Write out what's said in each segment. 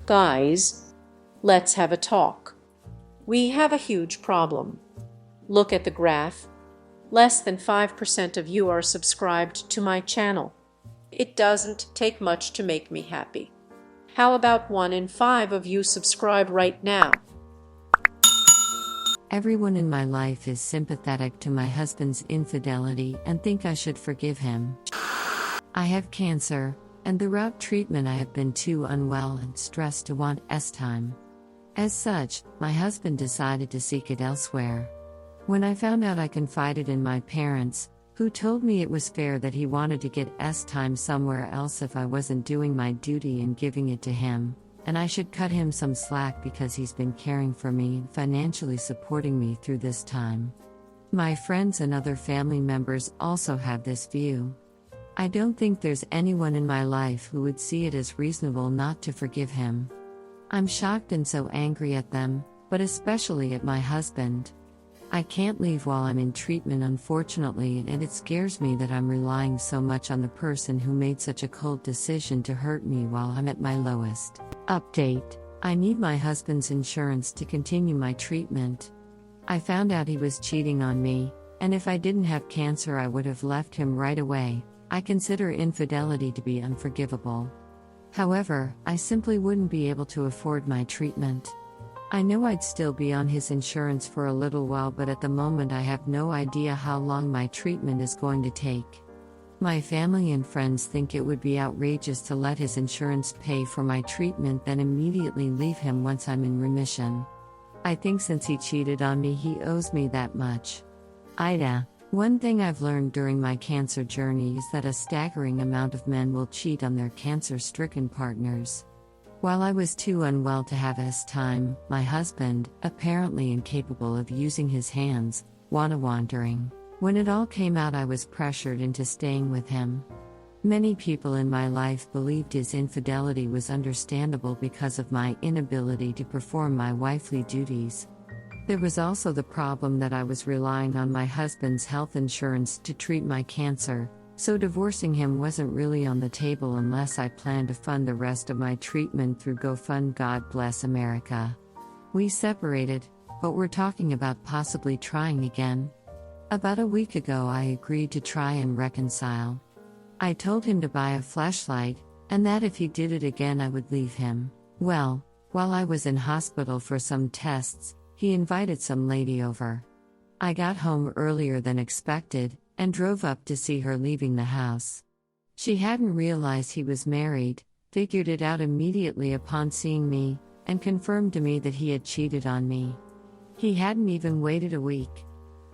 Guys, let's have a talk. We have a huge problem. Look at the graph. Less than 5% of you are subscribed to my channel. It doesn't take much to make me happy. How about 1 in 5 of you subscribe right now? Everyone in my life is sympathetic to my husband's infidelity and think I should forgive him. I have cancer, and throughout treatment I have been too unwell and stressed to want time. As such, my husband decided to seek it elsewhere. When I found out, I confided in my parents, who told me it was fair that he wanted to get time somewhere else if I wasn't doing my duty and giving it to him, and I should cut him some slack because he's been caring for me and financially supporting me through this time. My friends and other family members also have this view. I don't think there's anyone in my life who would see it as reasonable not to forgive him. I'm shocked and so angry at them, but especially at my husband. I can't leave while I'm in treatment, unfortunately, and it scares me that I'm relying so much on the person who made such a cold decision to hurt me while I'm at my lowest. Update: I need my husband's insurance to continue my treatment. I found out he was cheating on me, and if I didn't have cancer I would have left him right away. I consider infidelity to be unforgivable. However, I simply wouldn't be able to afford my treatment. I know I'd still be on his insurance for a little while, but at the moment I have no idea how long my treatment is going to take. My family and friends think it would be outrageous to let his insurance pay for my treatment then immediately leave him once I'm in remission. I think since he cheated on me, he owes me that much. Ida, one thing I've learned during my cancer journey is that a staggering amount of men will cheat on their cancer-stricken partners. While I was too unwell to have time, my husband, apparently incapable of using his hands, wandering. When it all came out, I was pressured into staying with him. Many people in my life believed his infidelity was understandable because of my inability to perform my wifely duties. There was also the problem that I was relying on my husband's health insurance to treat my cancer, so divorcing him wasn't really on the table unless I planned to fund the rest of my treatment through GoFund. God bless America. We separated, but we're talking about possibly trying again. About a week ago I agreed to try and reconcile. I told him to buy a flashlight, and that if he did it again I would leave him. Well, while I was in hospital for some tests, he invited some lady over. I got home earlier than expected, and drove up to see her leaving the house. She hadn't realized he was married, figured it out immediately upon seeing me, and confirmed to me that he had cheated on me. He hadn't even waited a week.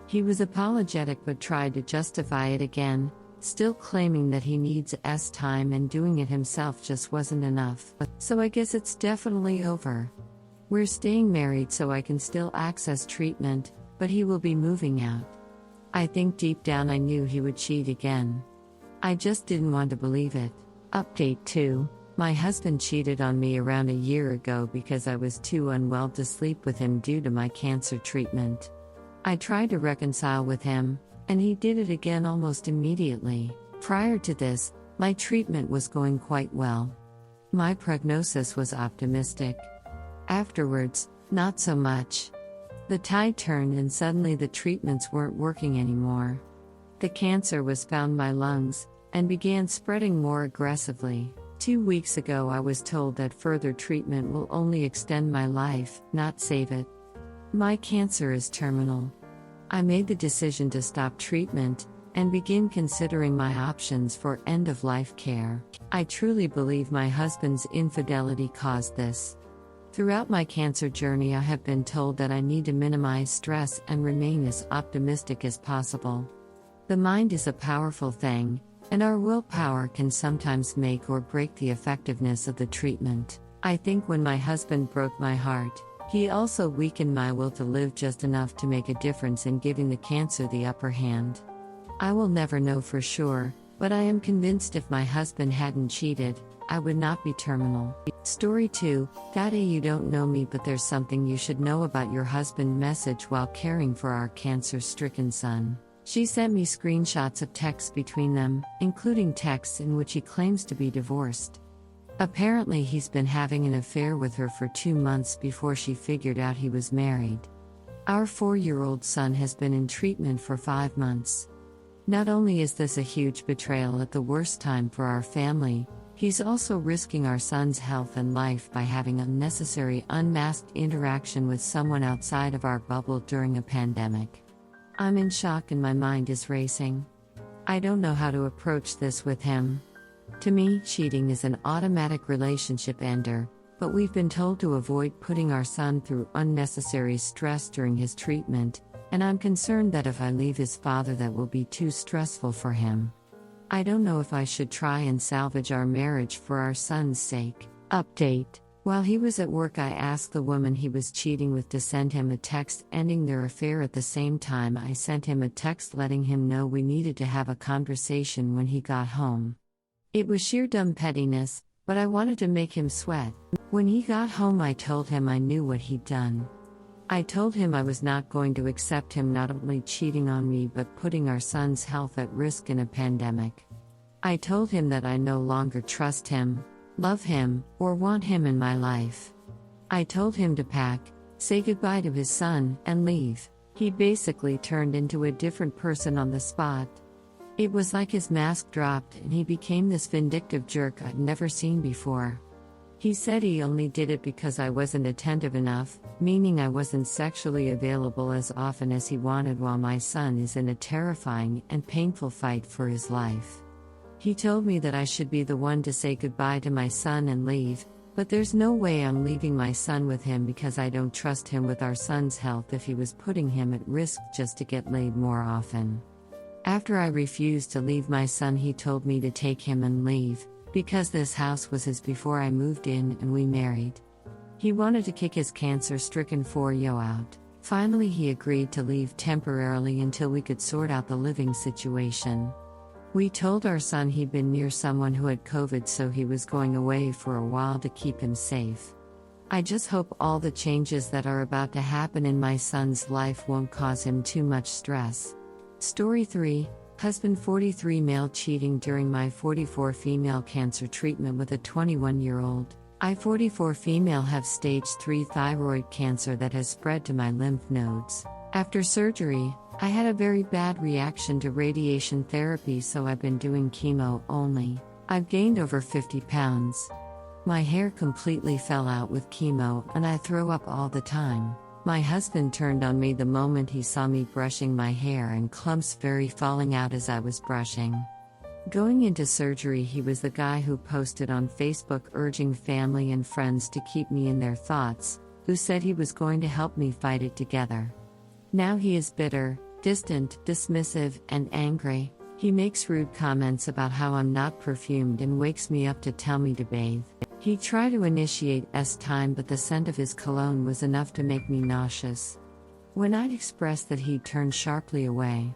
He was apologetic but tried to justify it again, still claiming that he needs time and doing it himself just wasn't enough. So I guess it's definitely over. We're staying married so I can still access treatment, but he will be moving out. I think deep down I knew he would cheat again. I just didn't want to believe it. Update 2. My husband cheated on me around a year ago because I was too unwell to sleep with him due to my cancer treatment. I tried to reconcile with him, and he did it again almost immediately. Prior to this, my treatment was going quite well. My prognosis was optimistic. Afterwards, not so much. The tide turned and suddenly the treatments weren't working anymore. The cancer was found in my lungs, and began spreading more aggressively. 2 weeks ago I was told that further treatment will only extend my life, not save it. My cancer is terminal. I made the decision to stop treatment, and begin considering my options for end-of-life care. I truly believe my husband's infidelity caused this. Throughout my cancer journey I have been told that I need to minimize stress and remain as optimistic as possible. The mind is a powerful thing, and our willpower can sometimes make or break the effectiveness of the treatment. I think when my husband broke my heart, he also weakened my will to live just enough to make a difference in giving the cancer the upper hand. I will never know for sure, but I am convinced if my husband hadn't cheated, I would not be terminal. Story 2. Daddy, you don't know me, but there's something you should know about your husband. Message while caring for our cancer-stricken son. She sent me screenshots of texts between them, including texts in which he claims to be divorced. Apparently, he's been having an affair with her for 2 months before she figured out he was married. Our 4-year-old son has been in treatment for 5 months. Not only is this a huge betrayal at the worst time for our family, he's also risking our son's health and life by having unnecessary unmasked interaction with someone outside of our bubble during a pandemic. I'm in shock and my mind is racing. I don't know how to approach this with him. To me, cheating is an automatic relationship ender, but we've been told to avoid putting our son through unnecessary stress during his treatment, and I'm concerned that if I leave his father, that will be too stressful for him. I don't know if I should try and salvage our marriage for our son's sake. Update. While he was at work, I asked the woman he was cheating with to send him a text ending their affair. At the same time, I sent him a text letting him know we needed to have a conversation when he got home. It was sheer dumb pettiness, but I wanted to make him sweat. When he got home, I told him I knew what he'd done. I told him I was not going to accept him not only cheating on me but putting our son's health at risk in a pandemic. I told him that I no longer trust him, love him, or want him in my life. I told him to pack, say goodbye to his son, and leave. He basically turned into a different person on the spot. It was like his mask dropped and he became this vindictive jerk I'd never seen before. He said he only did it because I wasn't attentive enough, meaning I wasn't sexually available as often as he wanted while my son is in a terrifying and painful fight for his life. He told me that I should be the one to say goodbye to my son and leave, but there's no way I'm leaving my son with him because I don't trust him with our son's health if he was putting him at risk just to get laid more often. After I refused to leave my son, he told me to take him and leave, because this house was his before I moved in and we married. He wanted to kick his cancer-stricken 4-year-old out. Finally, he agreed to leave temporarily until we could sort out the living situation. We told our son he'd been near someone who had COVID, so he was going away for a while to keep him safe. I just hope all the changes that are about to happen in my son's life won't cause him too much stress. Story 3. Husband 43 male cheating during my 44 female cancer treatment with a 21-year-old. I 44 female have stage 3 thyroid cancer that has spread to my lymph nodes. After surgery, I had a very bad reaction to radiation therapy, so I've been doing chemo only. I've gained over 50 pounds. My hair completely fell out with chemo and I throw up all the time. My husband turned on me the moment he saw me brushing my hair and clumps very falling out as I was brushing. Going into surgery, he was the guy who posted on Facebook urging family and friends to keep me in their thoughts, who said he was going to help me fight it together. Now he is bitter, distant, dismissive, and angry. He makes rude comments about how I'm not perfumed and wakes me up to tell me to bathe. He tried to initiate time, but the scent of his cologne was enough to make me nauseous. When I'd expressed that, he'd turn sharply away.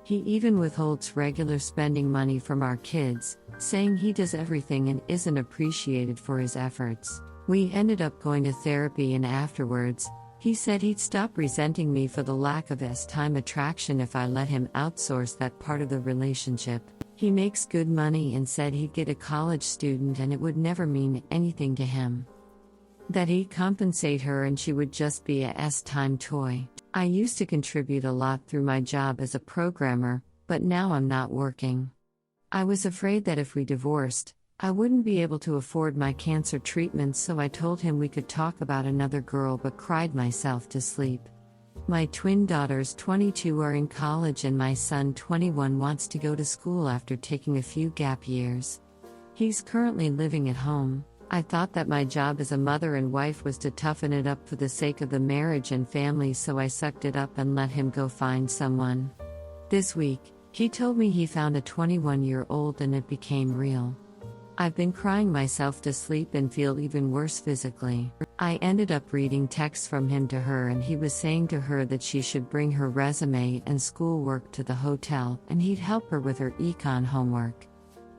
He even withholds regular spending money from our kids, saying he does everything and isn't appreciated for his efforts. We ended up going to therapy, and afterwards, he said he'd stop resenting me for the lack of time attraction if I let him outsource that part of the relationship. He makes good money and said he'd get a college student and it would never mean anything to him. That he'd compensate her and she would just be a time toy. I used to contribute a lot through my job as a programmer, but now I'm not working. I was afraid that if we divorced, I wouldn't be able to afford my cancer treatments, so I told him we could talk about another girl, but cried myself to sleep. My twin daughters 22 are in college and my son 21 wants to go to school after taking a few gap years. He's currently living at home. I thought that my job as a mother and wife was to toughen it up for the sake of the marriage and family, so I sucked it up and let him go find someone. This week, he told me he found a 21-year-old and it became real. I've been crying myself to sleep and feel even worse physically. I ended up reading texts from him to her, and he was saying to her that she should bring her resume and schoolwork to the hotel and he'd help her with her econ homework.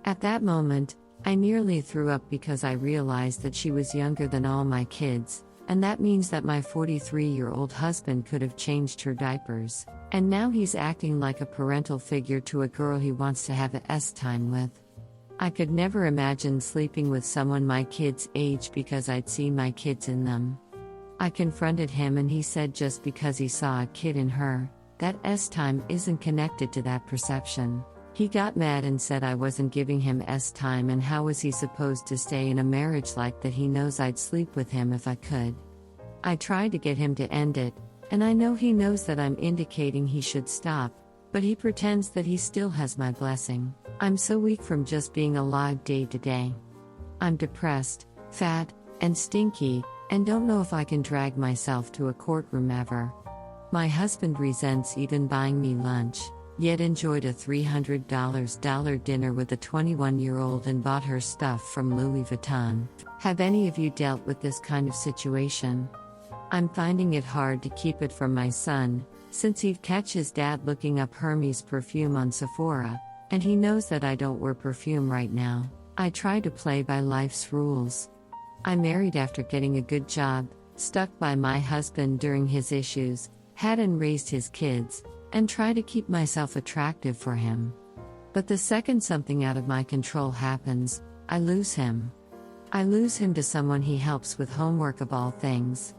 At that moment, I nearly threw up because I realized that she was younger than all my kids, and that means that my 43-year-old husband could have changed her diapers, and now he's acting like a parental figure to a girl he wants to have time with. I could never imagine sleeping with someone my kids' age because I'd seen my kids in them. I confronted him and he said just because he saw a kid in her, that S-time isn't connected to that perception. He got mad and said I wasn't giving him S-time and how was he supposed to stay in a marriage like that. He knows I'd sleep with him if I could. I tried to get him to end it, and I know he knows that I'm indicating he should stop, but he pretends that he still has my blessing. I'm so weak from just being alive day to day. I'm depressed, fat, and stinky, and don't know if I can drag myself to a courtroom ever. My husband resents even buying me lunch, yet enjoyed a $300 dinner with a 21-year-old and bought her stuff from Louis Vuitton. Have any of you dealt with this kind of situation? I'm finding it hard to keep it from my son, since he'd catch his dad looking up Hermes perfume on Sephora, and he knows that I don't wear perfume right now. I try to play by life's rules. I married after getting a good job, stuck by my husband during his issues, had and raised his kids, and try to keep myself attractive for him. But the second something out of my control happens, I lose him. I lose him to someone he helps with homework of all things.